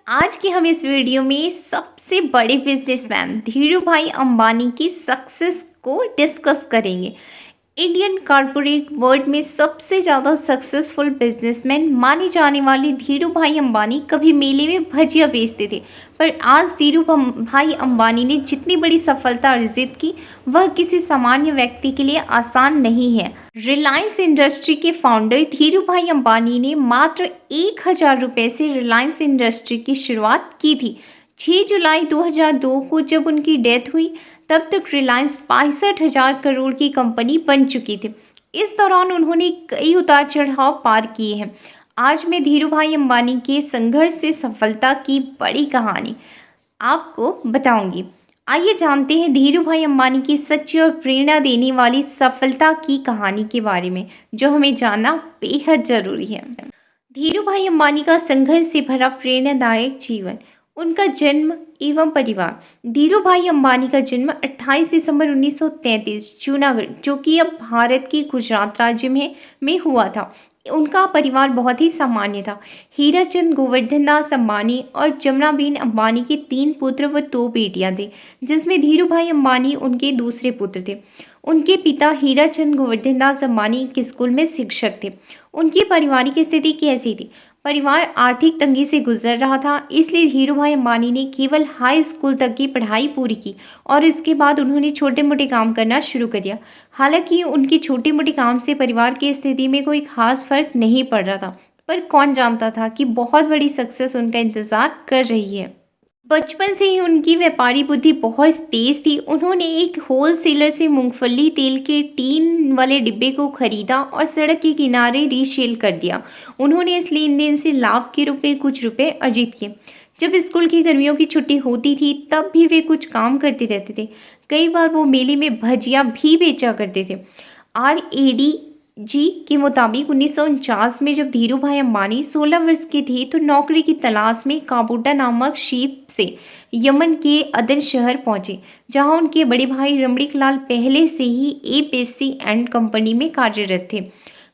आज के हम इस वीडियो में सबसे बड़े बिजनेसमैन धीरू भाई अंबानी की सक्सेस को डिस्कस करेंगे। इंडियन कॉरपोरेट वर्ल्ड में सबसे ज़्यादा सक्सेसफुल बिजनेसमैन माने जाने वाले धीरू भाई अंबानी कभी मेले में भजिया बेचते थे, पर आज धीरू भाई अंबानी ने जितनी बड़ी सफलता अर्जित की वह किसी सामान्य व्यक्ति के लिए आसान नहीं है। रिलायंस इंडस्ट्री के फाउंडर धीरू भाई अंबानी ने मात्र 1,000 रुपये से रिलायंस इंडस्ट्री की शुरुआत की थी। 6 जुलाई 2002 को जब उनकी डेथ हुई तब तक रिलायंस 65,000 करोड़ की कंपनी बन चुकी थी। इस दौरान उन्होंने कई उतार चढ़ाव पार किए हैं। आज मैं धीरू भाई अंबानी के संघर्ष से सफलता की बड़ी कहानी आपको बताऊंगी। आइए जानते हैं धीरू भाई अंबानी की सच्ची और प्रेरणा देने वाली सफलता की कहानी के बारे में, जो हमें जानना बेहद जरूरी है। धीरू भाई अंबानी का संघर्ष से भरा प्रेरणादायक जीवन, उनका जन्म एवं परिवार। धीरू भाई अंबानी का जन्म 28 दिसंबर 1933 जूनागढ़, जो कि अब भारत के गुजरात राज्य में हुआ था। उनका परिवार बहुत ही सामान्य था। हीराचंद गोवर्धन दास अंबानी और जमुनाबेन अंबानी के 3 पुत्र व 2 बेटियां थे, जिसमें धीरू भाई अंबानी उनके दूसरे पुत्र थे। उनके पिता हीराचंद गोवर्धन दास अंबानी एक स्कूल में शिक्षक थे। उनकी पारिवारिक स्थिति कैसी थी? परिवार आर्थिक तंगी से गुजर रहा था, इसलिए धीरू भाई अंबानी ने केवल हाई स्कूल तक की पढ़ाई पूरी की और इसके बाद उन्होंने छोटे मोटे काम करना शुरू कर दिया। हालांकि उनके छोटे मोटे काम से परिवार की स्थिति में कोई खास फर्क नहीं पड़ रहा था, पर कौन जानता था कि बहुत बड़ी सक्सेस उनका इंतजार कर रही है। बचपन से ही उनकी व्यापारी बुद्धि बहुत तेज थी। उन्होंने एक होलसेलर से मूंगफली तेल के टीन वाले डिब्बे को खरीदा और सड़क के किनारे रीसेल कर दिया। उन्होंने इस लेन देन से लाभ के रूप में कुछ रुपए अर्जित किए। जब स्कूल की गर्मियों की छुट्टी होती थी तब भी वे कुछ काम करते रहते थे। कई बार वो मेले में भजिया भी बेचा करते थे। RAD जी के मुताबिक 1949 में जब धीरू भाई अंबानी 16 वर्ष के थे तो नौकरी की तलाश में काबूटा नामक शिप से यमन के अदन शहर पहुंचे, जहां उनके बड़े भाई रमणीक लाल पहले से ही APSC एंड कंपनी में कार्यरत थे।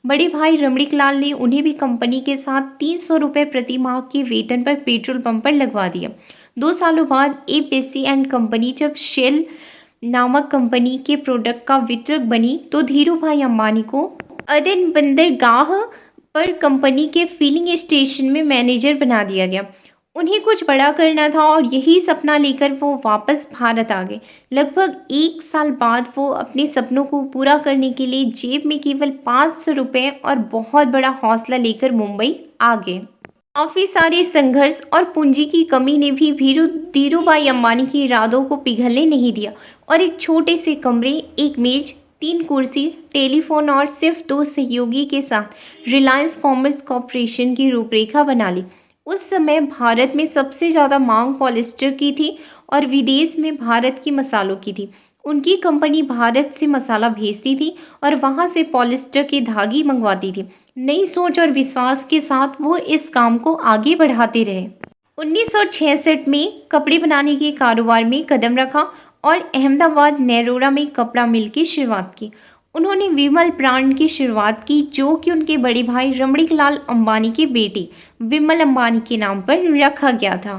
बड़े भाई रमणीक लाल ने उन्हें भी कंपनी के साथ 300 रुपये प्रति माह के वेतन पर पेट्रोल पंप पर लगवा दिया। 2 सालों बाद APSC एंड कंपनी जब शेल नामक कंपनी के प्रोडक्ट का वितरक बनी तो धीरू भाई अंबानी को अदन बंदरगाह पर कंपनी के फिलिंग स्टेशन में मैनेजर बना दिया गया। उन्हें कुछ बड़ा करना था और यही सपना लेकर वो वापस भारत आ गए। लगभग 1 साल बाद वो अपने सपनों को पूरा करने के लिए जेब में केवल 500 रुपये और बहुत बड़ा हौसला लेकर मुंबई आ गए। काफ़ी सारे संघर्ष और पूंजी की कमी ने भी धीरू भाई अंबानी के इरादों को पिघलने नहीं दिया और एक छोटे से कमरे, एक मेज, 3 कुर्सी, टेलीफोन और सिर्फ 2 सहयोगी के साथ रिलायंस कॉमर्स कॉरपोरेशन की रूपरेखा बना ली। उस समय भारत में सबसे ज़्यादा मांग पॉलिस्टर की थी और विदेश में भारत की मसालों की थी। उनकी कंपनी भारत से मसाला भेजती थी और वहाँ से पॉलिस्टर के धागे मंगवाती थी। नई सोच और विश्वास के साथ वो इस काम को आगे बढ़ाते रहे। 1966 में कपड़े बनाने के कारोबार में कदम रखा और अहमदाबाद नेरोरा में कपड़ा मिल की शुरुआत की। उन्होंने विमल ब्रांड की शुरुआत की, जो कि उनके बड़े भाई रमणीक लाल अंबानी के बेटे विमल अंबानी के नाम पर रखा गया था।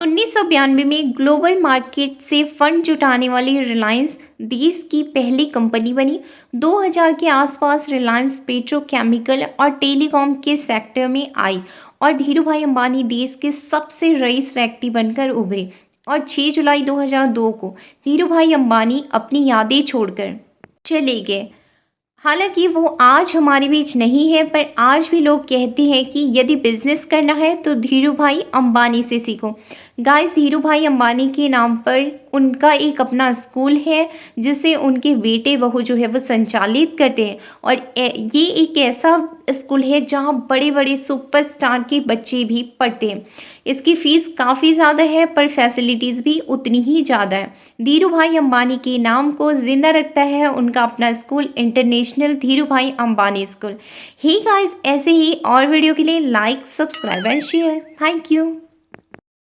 1992 में ग्लोबल मार्केट से फंड जुटाने वाली रिलायंस देश की पहली कंपनी बनी। 2000 के आसपास रिलायंस पेट्रोकेमिकल और टेलीकॉम के सेक्टर में आई और धीरू भाई अंबानी देश के सबसे रईस व्यक्ति बनकर उभरे। और 6 जुलाई 2002 को धीरू भाई अंबानी अपनी यादें छोड़कर चले गए। हालांकि वो आज हमारे बीच नहीं है, पर आज भी लोग कहते हैं कि यदि बिजनेस करना है तो धीरू भाई अंबानी से सीखो। गाइस, धीरू भाई अंबानी के नाम पर उनका एक अपना स्कूल है जिसे उनके बेटे बहू जो है वो संचालित करते हैं और ये एक ऐसा स्कूल है जहां बड़े बड़े सुपरस्टार के बच्चे भी पढ़ते हैं। इसकी फ़ीस काफ़ी ज़्यादा है पर फैसिलिटीज़ भी उतनी ही ज़्यादा है। धीरू भाई अंबानी के नाम को जिंदा रखता है उनका अपना स्कूल, इंटरनेशनल धीरू भाई अंबानी स्कूल। ही गाइस, ऐसे ही और वीडियो के लिए like, subscribe and share. Thank you.